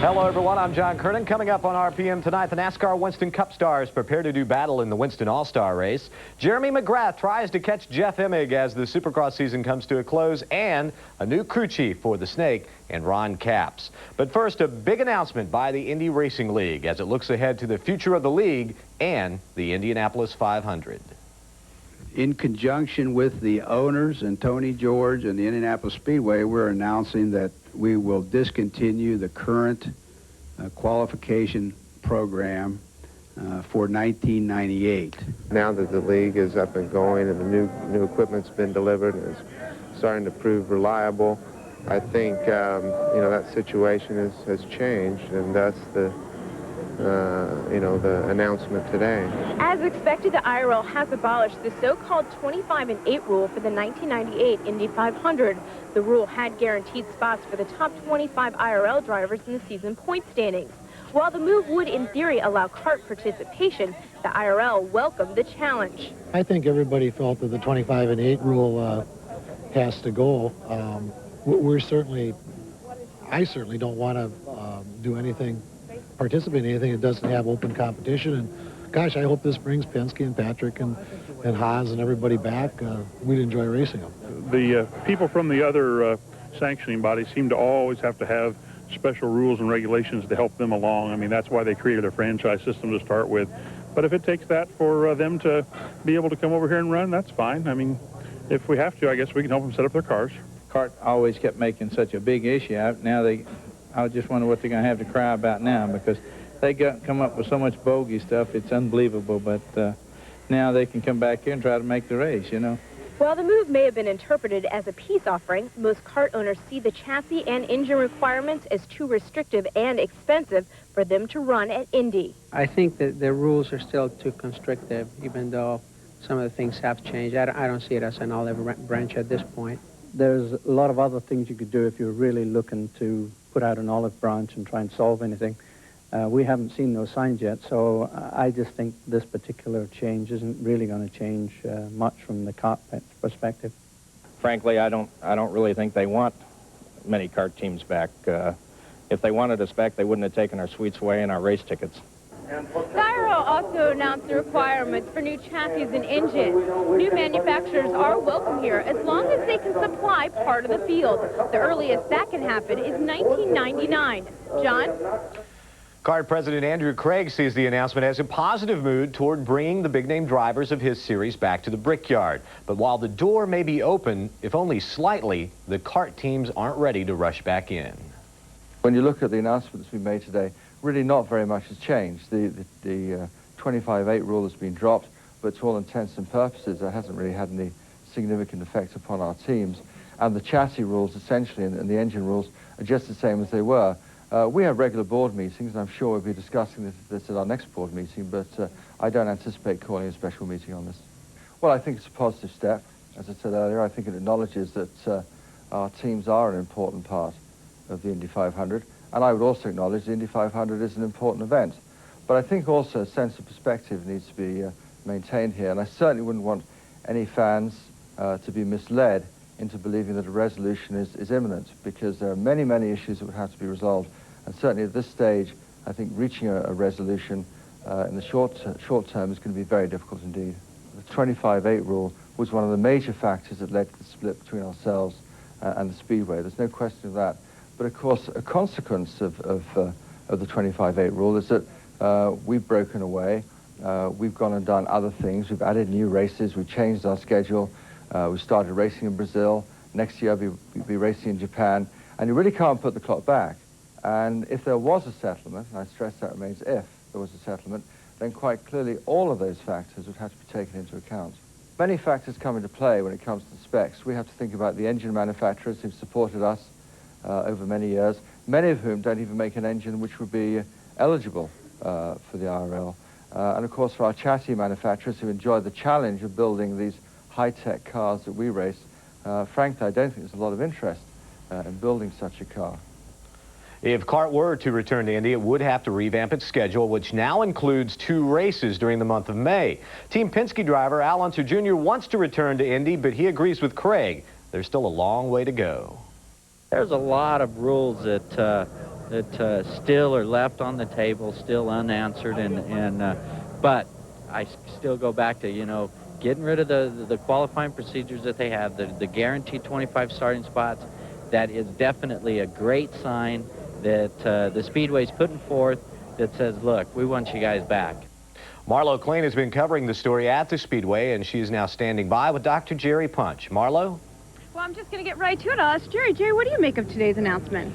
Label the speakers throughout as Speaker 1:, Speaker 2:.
Speaker 1: Hello, everyone. I'm John Kernan. Coming up on RPM tonight, the NASCAR Winston Cup stars prepare to do battle in the Winston All-Star race. Jeremy McGrath tries to catch Jeff Emig as the Supercross season comes to a close, and a new crew chief for the Snake and Ron Capps. But first, a big announcement by the Indy Racing League as it looks ahead to the future of the league and the Indianapolis 500.
Speaker 2: In conjunction with the owners and Tony George and the Indianapolis Speedway, we're announcing that we will discontinue the current qualification program for 1998.
Speaker 3: Now that the league is up and going and the new equipment's been delivered and is starting to prove reliable, I think that situation has changed, and that's the announcement today.
Speaker 4: As expected, the IRL has abolished the so-called 25-8 rule for the 1998 Indy 500. The rule had guaranteed spots for the top 25 IRL drivers in the season point standings. While the move would, in theory, allow kart participation, the IRL welcomed the challenge.
Speaker 5: I think everybody felt that the 25-8 rule has to go. I certainly don't want to do anything, participate in anything that doesn't have open competition. And gosh, I hope this brings Penske and Patrick and Haas and everybody back. We'd enjoy racing them.
Speaker 6: The people from the other sanctioning bodies seem to always have to have special rules and regulations to help them along. I mean, that's why they created a franchise system to start with. But if it takes that for them to be able to come over here and run, that's fine. I mean, if we have to, I guess we can help them set up their cars.
Speaker 7: Kart always kept making such a big issue out. Now I just wonder what they're going to have to cry about now, because they come up with so much bogey stuff, it's unbelievable. But now they can come back here and try to make the race, you know.
Speaker 4: While the move may have been interpreted as a peace offering, most kart owners see the chassis and engine requirements as too restrictive and expensive for them to run at Indy.
Speaker 8: I think that the rules are still too constrictive, even though some of the things have changed. I don't see it as an olive branch at this point.
Speaker 9: There's a lot of other things you could do if you're really looking to put out an olive branch and try and solve anything. We haven't seen those signs yet, so I just think this particular change isn't really going to change much from the kart perspective.
Speaker 10: Frankly, I don't really think they want many kart teams back. If they wanted us back, they wouldn't have taken our suites away and our race tickets.
Speaker 4: Gyro also announced the requirements for new chassis and engines. New manufacturers are welcome here as long as they can supply part of the field. The earliest that can happen is 1999. John?
Speaker 1: Kart President Andrew Craig sees the announcement as a positive mood toward bringing the big-name drivers of his series back to the Brickyard. But while the door may be open, if only slightly, the kart teams aren't ready to rush back in.
Speaker 11: When you look at the announcements we made today, really not very much has changed. The 25-8 rule has been dropped, but to all intents and purposes, it hasn't really had any significant effect upon our teams. And the chassis rules, essentially, and the engine rules are just the same as they were. We have regular board meetings, and I'm sure we'll be discussing this at our next board meeting, but I don't anticipate calling a special meeting on this. Well, I think it's a positive step. As I said earlier, I think it acknowledges that our teams are an important part of the Indy 500, and I would also acknowledge the Indy 500 is an important event. But I think also a sense of perspective needs to be maintained here, and I certainly wouldn't want any fans to be misled into believing that a resolution is imminent, because there are many, many issues that would have to be resolved. And certainly at this stage, I think reaching a resolution in the short term is going to be very difficult indeed. The 25-8 rule was one of the major factors that led to the split between ourselves and the Speedway. There's no question of that. But of course, a consequence of the 25-8 rule is that we've broken away. We've gone and done other things. We've added new races. We've changed our schedule. We started racing in Brazil. Next year, we'll be racing in Japan. And you really can't put the clock back. And if there was a settlement, and I stress that remains if there was a settlement, then quite clearly all of those factors would have to be taken into account. Many factors come into play when it comes to the specs. We have to think about the engine manufacturers who've supported us over many years, many of whom don't even make an engine which would be eligible for the IRL. And of course, for our chassis manufacturers who enjoy the challenge of building these high-tech cars that we race, frankly, I don't think there's a lot of interest in building such a car.
Speaker 1: If kart were to return to Indy, it would have to revamp its schedule, which now includes 2 races during the month of May. Team Penske driver Al Unser Jr. wants to return to Indy, but he agrees with Craig. There's still a long way to go.
Speaker 12: There's a lot of rules that that still are left on the table, still unanswered, but I still go back to, you know, getting rid of the qualifying procedures that they have, the guaranteed 25 starting spots. That is definitely a great sign that the Speedway's putting forth that says, look, we want you guys back.
Speaker 1: Marlo Klein has been covering the story at the Speedway, and she is now standing by with Dr. Jerry Punch. Marlo?
Speaker 4: Well, I'm just going to get right to it. I'll ask Jerry. Jerry, what do you make of today's announcement?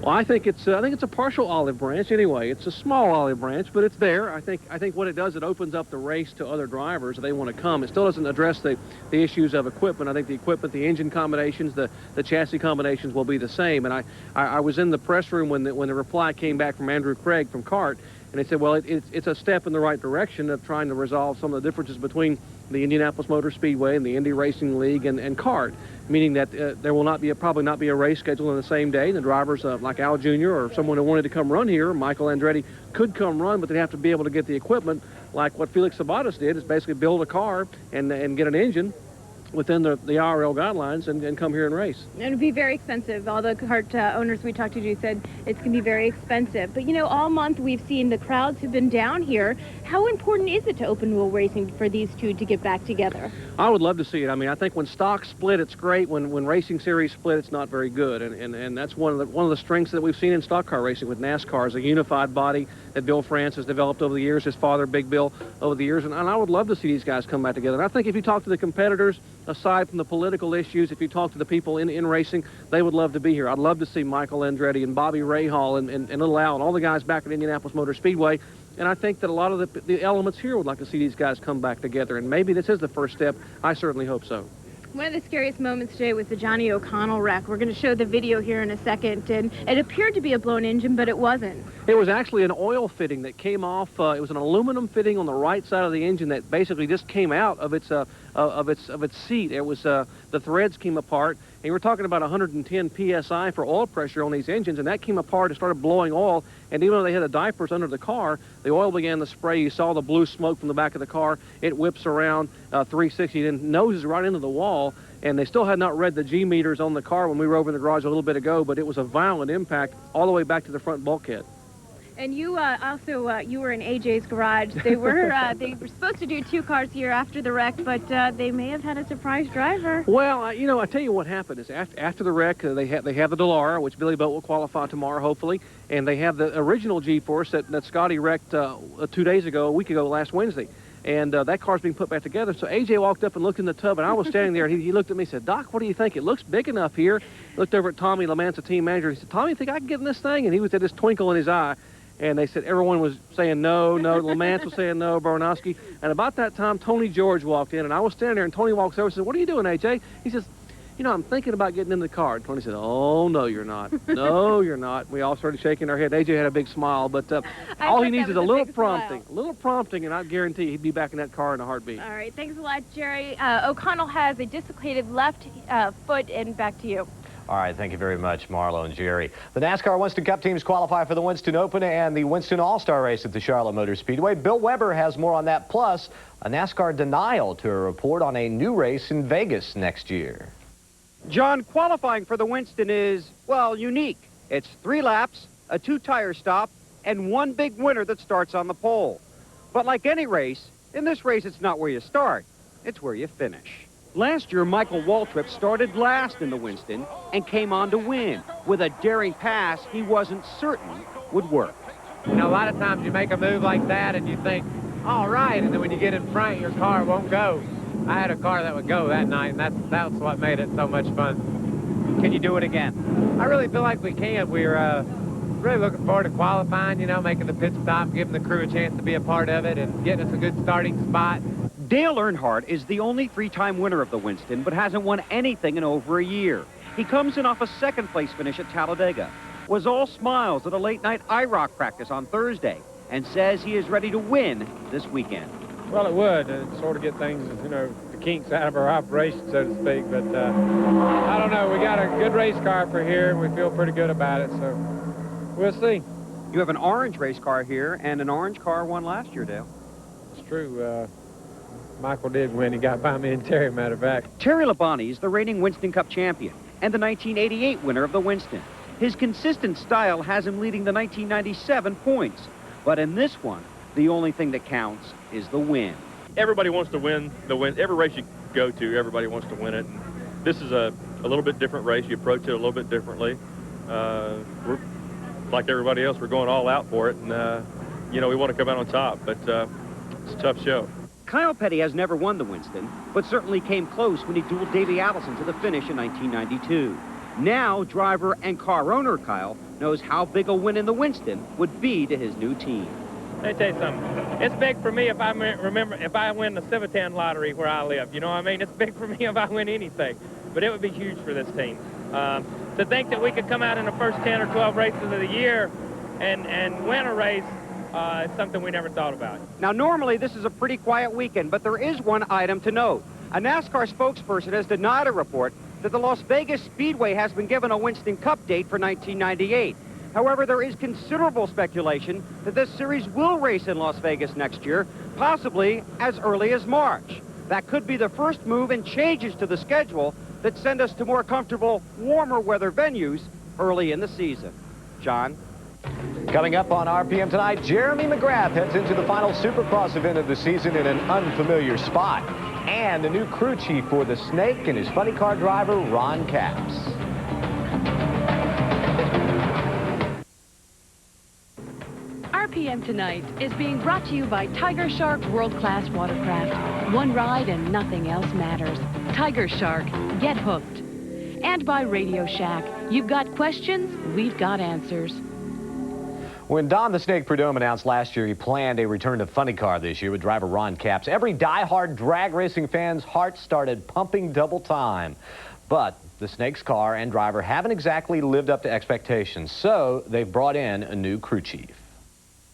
Speaker 13: Well, I think it's a partial olive branch anyway. It's a small olive branch, but it's there. I think what it does, it opens up the race to other drivers if they want to come. It still doesn't address the issues of equipment. I think the equipment, the engine combinations, the chassis combinations will be the same. And I was in the press room when the reply came back from Andrew Craig from CART, and they said, well, it's a step in the right direction of trying to resolve some of the differences between the Indianapolis Motor Speedway and the Indy Racing League and CART, meaning that there will probably not be a race scheduled on the same day. The drivers like Al Jr. or someone who wanted to come run here, Michael Andretti, could come run, but they'd have to be able to get the equipment like what Felix Sabates did, is basically build a car and get an engine within the IRL guidelines and come here and race.
Speaker 4: And it'd be very expensive. All the CART owners we talked to said it's going to be very expensive. But, you know, all month we've seen the crowds who've been down here. How important is it to open wheel racing for these two to get back together?
Speaker 13: I would love to see it. I mean, I think when stock split, it's great. When racing series split, it's not very good. And that's one of the strengths that we've seen in stock car racing with NASCAR, is a unified body that Bill France has developed over the years, his father, Big Bill, over the years. And I would love to see these guys come back together. And I think if you talk to the competitors, aside from the political issues, if you talk to the people in racing, they would love to be here. I'd love to see Michael Andretti and Bobby Rahal and Little Al and all the guys back at Indianapolis Motor Speedway. And I think that a lot of the elements here would like to see these guys come back together. And maybe this is the first step. I certainly hope so.
Speaker 4: One of the scariest moments today was the Johnny O'Connell wreck. We're going to show the video here in a second, and it appeared to be a blown engine, but it wasn't.
Speaker 13: It was actually an oil fitting that came off. It was an aluminum fitting on the right side of the engine that basically just came out of its seat. It was the threads came apart, and we're talking about 110 psi for oil pressure on these engines, and that came apart and started blowing oil. And even though they had the diapers under the car, the oil began to spray. You saw the blue smoke from the back of the car. It whips around 360 and noses right into the wall. And they still had not read the G meters on the car when we were over in the garage a little bit ago, but it was a violent impact all the way back to the front bulkhead.
Speaker 4: And you also you were in AJ's garage. They were supposed to do 2 cars here after the wreck, but they may have had a surprise driver.
Speaker 13: Well, you know, I tell you what happened is after the wreck, they have the Delara, which Billy Boat will qualify tomorrow, hopefully, and they have the original G-Force that Scotty wrecked 2 days ago, a week ago, last Wednesday. And that car's being put back together. So AJ walked up and looked in the tub, and I was standing there. He looked at me and said, "Doc, what do you think? It looks big enough here." Looked over at Tommy LaMance, the team manager. He said, "Tommy, you think I can get in this thing?" And he was at this twinkle in his eye. And they said everyone was saying no. LaMance was saying no, Baranowski. And about that time, Tony George walked in, and I was standing there, and Tony walks over and says, "What are you doing, AJ?" He says, "You know, I'm thinking about getting in the car." And Tony said, "Oh, no, you're not. No, you're not." We all started shaking our head. AJ had a big smile, but all he needs is a little prompting, and I guarantee he'd be back in that car in a heartbeat.
Speaker 4: All right, thanks a lot, Jerry. O'Connell has a dislocated left foot, and back to you.
Speaker 1: All right, thank you very much, Marlo and Jerry. The NASCAR Winston Cup teams qualify for the Winston Open and the Winston All-Star Race at the Charlotte Motor Speedway. Bill Weber has more on that, plus a NASCAR denial to a report on a new race in Vegas next year.
Speaker 14: John, qualifying for the Winston is, well, unique. It's 3 laps, a 2-tire stop, and 1 big winner that starts on the pole. But like any race, in this race it's not where you start, it's where you finish. Last year, Michael Waltrip started last in the Winston and came on to win with a daring pass he wasn't certain would work.
Speaker 15: You know, a lot of times you make a move like that and you think, all right, and then when you get in front, your car won't go. I had a car that would go that night, and that's what made it so much fun.
Speaker 14: Can you do it again?
Speaker 15: I really feel like we can. We're really looking forward to qualifying, you know, making the pit stop, giving the crew a chance to be a part of it, and getting us a good starting spot.
Speaker 14: Dale Earnhardt is the only 3-time winner of the Winston, but hasn't won anything in over a year. He comes in off a 2nd-place finish at Talladega, was all smiles at a late-night IROC practice on Thursday, and says he is ready to win this weekend.
Speaker 15: Well, it would sort of get things, you know, the kinks out of our operation, so to speak. But I don't know. We got a good race car for here, and we feel pretty good about it. So we'll see.
Speaker 14: You have an orange race car here, and an orange car won last year, Dale.
Speaker 15: It's true. Michael did win. He got by me and Terry, matter of fact.
Speaker 14: Terry Labonte is the reigning Winston Cup champion and the 1988 winner of the Winston. His consistent style has him leading the 1997 points. But in this one, the only thing that counts is the win.
Speaker 16: Everybody wants to win the win. Every race you go to, everybody wants to win it. And this is a little bit different race. You approach it a little bit differently. We're like everybody else. We're going all out for it, and you know, we want to come out on top. But it's a tough show.
Speaker 14: Kyle Petty has never won the Winston, but certainly came close when he dueled Davey Allison to the finish in 1992. Now, driver and car owner Kyle knows how big a win in the Winston would be to his new team.
Speaker 15: Let me tell you something. It's big for me if I win the Civitan lottery where I live. You know what I mean? It's big for me if I win anything. But it would be huge for this team. To think that we could come out in the first 10 or 12 races of the year and win a race is something we never thought about.
Speaker 14: Now, normally this is a pretty quiet weekend, but there is one item to note. A NASCAR spokesperson has denied a report that the Las Vegas Speedway has been given a Winston Cup date for 1998. However, there is considerable speculation that this series will race in Las Vegas next year, possibly as early as March. That could be the first move in changes to the schedule that send us to more comfortable, warmer weather venues early in the season. John?
Speaker 1: Coming up on RPM tonight, Jeremy McGrath heads into the final Supercross event of the season in an unfamiliar spot. And a new crew chief for the Snake and his funny car driver, Ron Capps.
Speaker 17: RPM Tonight is being brought to you by Tiger Shark World-Class Watercraft. One ride and nothing else matters. Tiger Shark, get hooked. And by Radio Shack. You've got questions, we've got answers.
Speaker 1: When Don the Snake Prudhomme announced last year he planned a return to funny car this year with driver Ron Capps, every die-hard drag racing fan's heart started pumping double time. But the Snake's car and driver haven't exactly lived up to expectations, so they've brought in a new crew chief.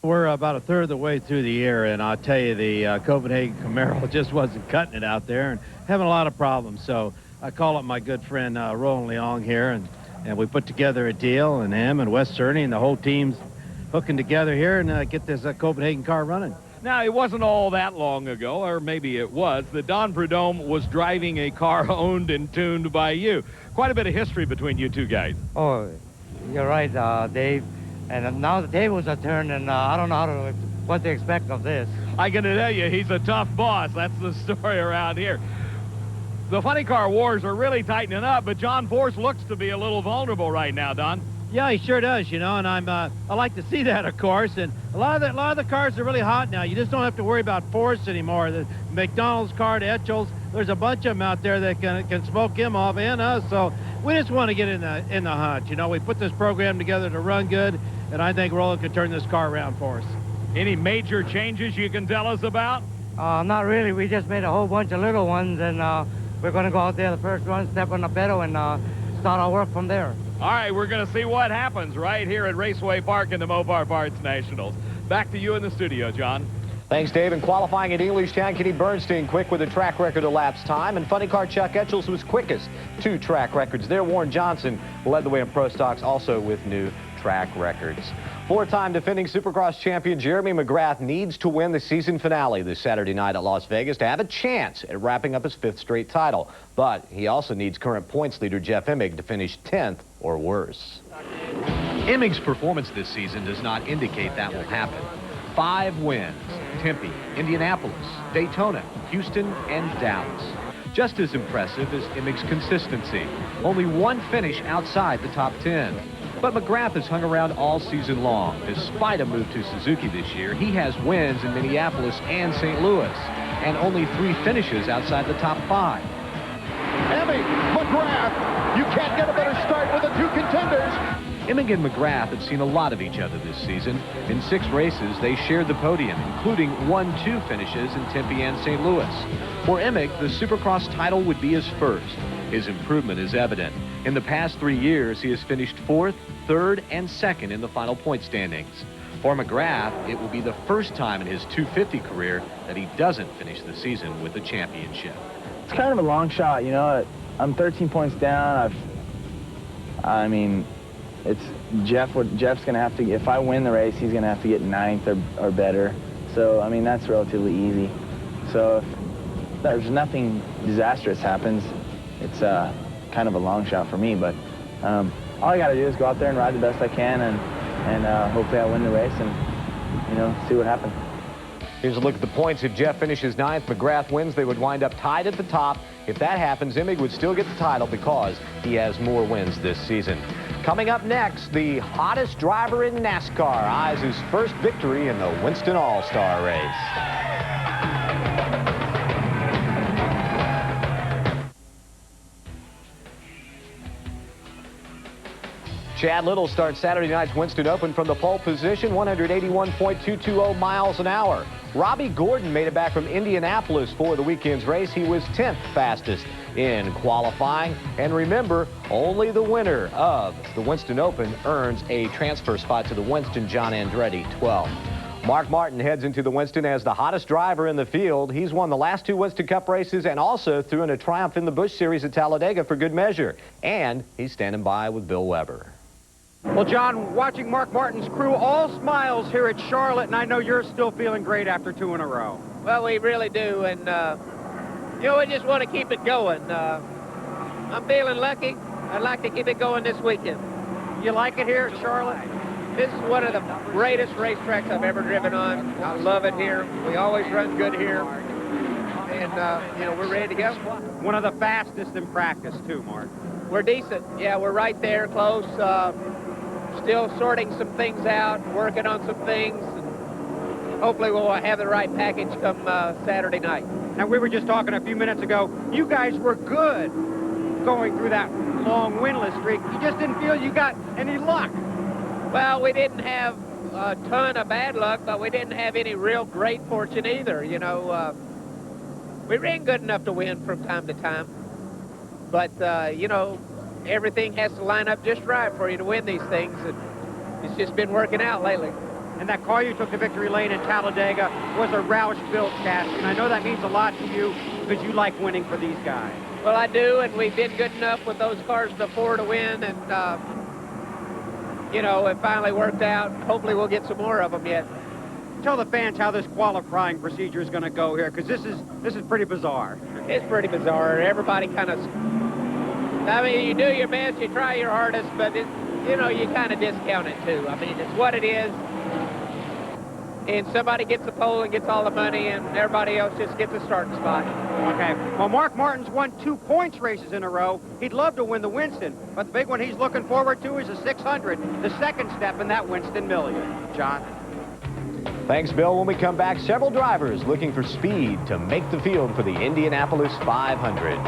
Speaker 18: We're about a third of the way through the year, and I'll tell you, the Copenhagen Camaro just wasn't cutting it out there and having a lot of problems. So I call up my good friend Roland Leong here, and we put together a deal, and him and Wes Cerny and the whole team's hooking together here and get this Copenhagen car running.
Speaker 19: Now, it wasn't all that long ago, or maybe it was, that Don Prudhomme was driving a car owned and tuned by you. Quite a bit of history between you two guys.
Speaker 20: Oh, you're right, Dave. And now the tables are turned, and I don't know what to expect of this.
Speaker 19: I can tell you, he's a tough boss. That's the story around here. The funny car wars are really tightening up, but John Force looks to be a little vulnerable right now, Don.
Speaker 18: Yeah, he sure does, you know, and I like to see that, of course. And a lot of the cars are really hot now. You just don't have to worry about Force anymore. The McDonald's car, the Etchells, there's a bunch of them out there that can smoke him off and us. So we just want to get in the hunt. You know, we put this program together to run good, and I think Roland can turn this car around for us.
Speaker 19: Any major changes you can tell us about?
Speaker 20: Not really. We just made a whole bunch of little ones, and we're going to go out there the first one, step on the pedal, and start our work from there.
Speaker 19: All right, we're going to see what happens right here at Raceway Park in the Mopar Parts Nationals. Back to you in the studio, John.
Speaker 1: Thanks, Dave. In qualifying at Englishtown, Kenny Bernstein quick with a track record elapsed time, and funny car Chuck Etchells was quickest. 2 track records there. Warren Johnson led the way in Pro Stocks, also with new track records. 4-time defending Supercross champion Jeremy McGrath needs to win the season finale this Saturday night at Las Vegas to have a chance at wrapping up his 5th straight title. But he also needs current points leader Jeff Emig to finish 10th or worse. Emig's performance this season does not indicate that will happen. 5 wins: Tempe, Indianapolis, Daytona, Houston, and Dallas. Just as impressive is Emig's consistency. Only 1 finish outside the top 10. But McGrath has hung around all season long. Despite a move to Suzuki this year, he has wins in Minneapolis and St. Louis, and only 3 finishes outside the top 5.
Speaker 21: Emig, McGrath, you can't get a better start with the 2 contenders.
Speaker 1: Emig and McGrath have seen a lot of each other this season. In 6 races, they shared the podium, including 1-2 finishes in Tempe and St. Louis. For Emig, the Supercross title would be his first. His improvement is evident. In the past 3 years, he has finished 4th, 3rd, and 2nd in the final point standings. For McGrath, it will be the first time in his 250 career that he doesn't finish the season with a championship.
Speaker 22: It's kind of a long shot, you know. I'm 13 points down. I mean, it's Jeff's going to have to, if I win the race, he's going to have to get 9th or better. So, I mean, that's relatively easy. So if there's nothing disastrous happens, it's kind of a long shot for me, but all I got to do is go out there and ride the best I can, and hopefully I win the race and, you know, see what happens.
Speaker 1: Here's a look at the points. If Jeff finishes 9th, McGrath wins, they would wind up tied at the top. If that happens, Emig would still get the title because he has more wins this season. Coming up next, the hottest driver in NASCAR eyes his first victory in the Winston All-Star race. Chad Little starts Saturday night's Winston Open from the pole position, 181.220 miles an hour. Robbie Gordon made it back from Indianapolis for the weekend's race. He was 10th fastest in qualifying. And remember, only the winner of the Winston Open earns a transfer spot to the Winston John Andretti 12. Mark Martin heads into the Winston as the hottest driver in the field. He's won the last 2 Winston Cup races and also threw in a triumph in the Busch Series at Talladega for good measure. And he's standing by with Bill Weber.
Speaker 14: Well, John, watching Mark Martin's crew, all smiles here at Charlotte, and I know you're still feeling great after 2 in a row.
Speaker 2: Well, we really do, and, you know, we just want to keep it going. I'm feeling lucky. I'd like to keep it going this weekend.
Speaker 14: You like it here at Charlotte?
Speaker 2: This is one of the greatest racetracks I've ever driven on. I love it here. We always run good here, and, you know, we're ready to go.
Speaker 14: One of the fastest in practice, too, Mark.
Speaker 2: We're decent. Yeah, we're right there, close. Still sorting some things out, working on some things, and hopefully we'll have the right package come Saturday night.
Speaker 14: Now, we were just talking a few minutes ago. You guys were good going through that long winless streak. You just didn't feel you got any luck.
Speaker 2: Well, we didn't have a ton of bad luck, but we didn't have any real great fortune either. You know, we ran good enough to win from time to time. But, you know, everything has to line up just right for you to win these things, and it's just been working out lately.
Speaker 14: And that car you took to victory lane in Talladega was a Roush-built chassis, and I know that means a lot to you because you like winning for these guys.
Speaker 2: Well, I do, and we've been good enough with those cars before to win, and, you know, it finally worked out. Hopefully we'll get some more of them yet.
Speaker 14: Tell the fans how this qualifying procedure is going to go here, because this is pretty bizarre.
Speaker 2: It's pretty bizarre. Everybody kind of... I mean, you do your best, you try your hardest, but, you know, you kind of discount it, too. I mean, it's what it is. And somebody gets the pole and gets all the money, and everybody else just gets a starting spot.
Speaker 14: Okay. Well, Mark Martin's won 2 points races in a row. He'd love to win the Winston, but the big one he's looking forward to is the 600, the second step in that Winston million. John?
Speaker 1: Thanks, Bill. When we come back, several drivers looking for speed to make the field for the Indianapolis 500.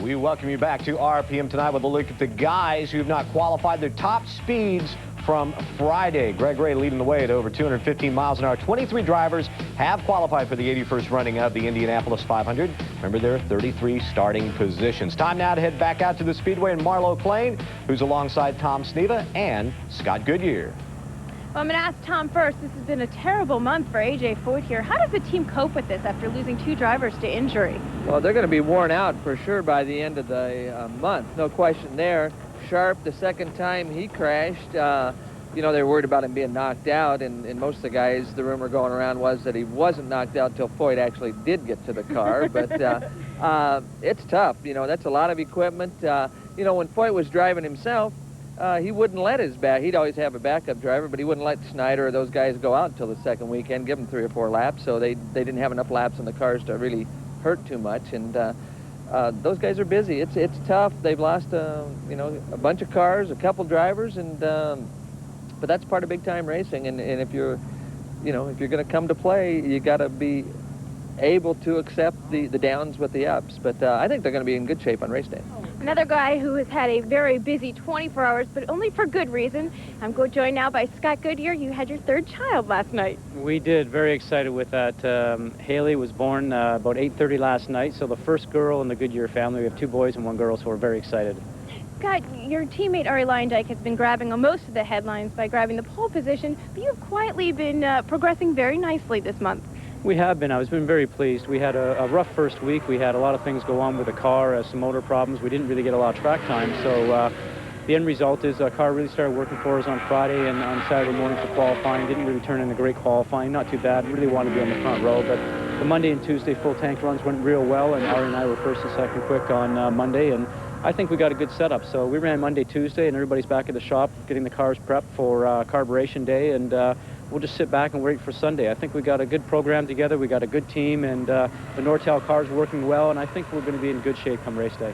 Speaker 1: We welcome you back to RPM tonight with a look at the guys who have not qualified their top speeds from Friday. Greg Ray leading the way at over 215 miles an hour. 23 drivers have qualified for the 81st running of the Indianapolis 500. Remember, there are 33 starting positions. Time now to head back out to the Speedway in Marlow Plain, who's alongside Tom Sneva and Scott Goodyear.
Speaker 4: Well, I'm going to ask Tom first. This has been a terrible month for A.J. Foyt here. How does the team cope with this after losing 2 drivers to injury?
Speaker 7: Well, they're going to be worn out for sure by the end of the month. No question there. Sharp, the second time he crashed, you know, they were worried about him being knocked out, and most of the guys, the rumor going around was that he wasn't knocked out until Foyt actually did get to the car. But it's tough. You know, that's a lot of equipment. You know, when Foyt was driving himself, he wouldn't let he'd always have a backup driver, but he wouldn't let Snyder or those guys go out until the second weekend, give them 3 or 4 laps, so they didn't have enough laps in the cars to really hurt too much. And those guys are busy. It's tough. They've lost, you know, a bunch of cars, a couple drivers, and but that's part of big-time racing. And if you're, you know, if you're going to come to play, you got to be able to accept the downs with the ups. But I think they're going to be in good shape on race day.
Speaker 4: Another guy who has had a very busy 24 hours, but only for good reason. I'm joined now by Scott Goodyear. You had your 3rd child last night.
Speaker 3: We did. Very excited with that. Haley was born about 8:30 last night, so the first girl in the Goodyear family. We have 2 boys and 1 girl, so we're very excited.
Speaker 4: Scott, your teammate Arie Luyendyk has been grabbing on most of the headlines by grabbing the pole position, but you've quietly been progressing very nicely this month.
Speaker 3: We have been. I've been very pleased. We had a rough first week. We had a lot of things go on with the car, some motor problems. We didn't really get a lot of track time. So the end result is the car really started working for us on Friday and on Saturday morning for qualifying. Didn't really turn in a great qualifying. Not too bad. Really wanted to be on the front row, but the Monday and Tuesday full tank runs went real well, and Ari and I were first and second quick on Monday, and I think we got a good setup. So we ran Monday, Tuesday, and everybody's back at the shop getting the cars prepped for carburation day, and we'll just sit back and wait for Sunday. I think we got a good program together. We got a good team, and the Nortel car's working well, and I think we're going to be in good shape come race day.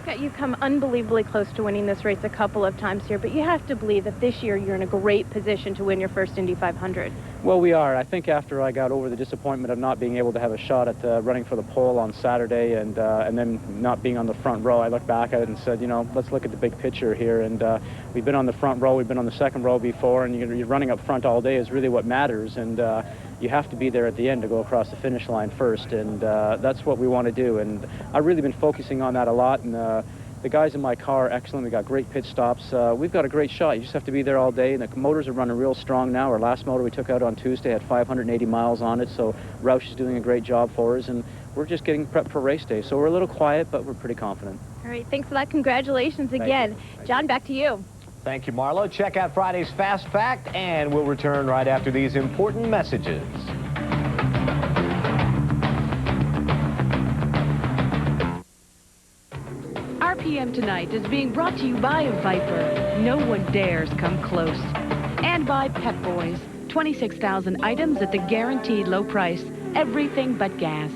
Speaker 4: Scott, you've come unbelievably close to winning this race a couple of times here, but you have to believe that this year you're in a great position to win your first Indy 500.
Speaker 3: Well, we are. I think after I got over the disappointment of not being able to have a shot at running for the pole on Saturday and then not being on the front row, I looked back at it and said, you know, let's look at the big picture here. And we've been on the front row, we've been on the second row before, and you're running up front all day is really what matters. And you have to be there at the end to go across the finish line first, and that's what we want to do. And I've really been focusing on that a lot, and the guys in my car are excellent. We got great pit stops. We've got a great shot. You just have to be there all day, and the motors are running real strong now. Our last motor we took out on Tuesday had 580 miles on it, so Roush is doing a great job for us, and we're just getting prepped for race day. So we're a little quiet, but we're pretty confident.
Speaker 4: All right, thanks for that. Congratulations again. John, back to you.
Speaker 1: Thank you, Marlo. Check out Friday's Fast Fact, and we'll return right after these important messages.
Speaker 17: RPM Tonight is being brought to you by Viper. No one dares come close. And by Pep Boys. 26,000 items at the guaranteed low price. Everything but gas.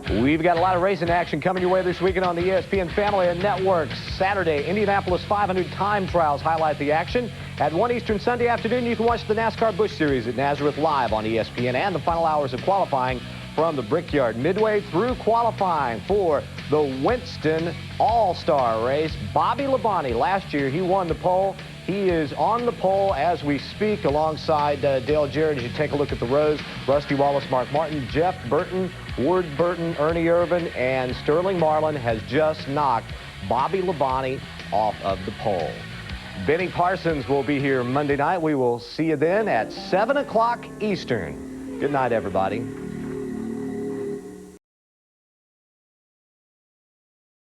Speaker 1: We've got a lot of racing action coming your way this weekend on the ESPN family of networks. Saturday, Indianapolis 500 time trials highlight the action. At 1 Eastern Sunday afternoon, you can watch the NASCAR Busch Series at Nazareth live on ESPN and the final hours of qualifying from the Brickyard. Midway through qualifying for the Winston All-Star Race. Bobby Labonte, last year he won the pole. He is on the pole as we speak alongside Dale Jarrett. As you take a look at the rows, Rusty Wallace, Mark Martin, Jeff Burton, Ward Burton, Ernie Irvin, and Sterling Marlin has just knocked Bobby Labonte off of the pole. Benny Parsons will be here Monday night. We will see you then at 7 o'clock Eastern. Good night, everybody.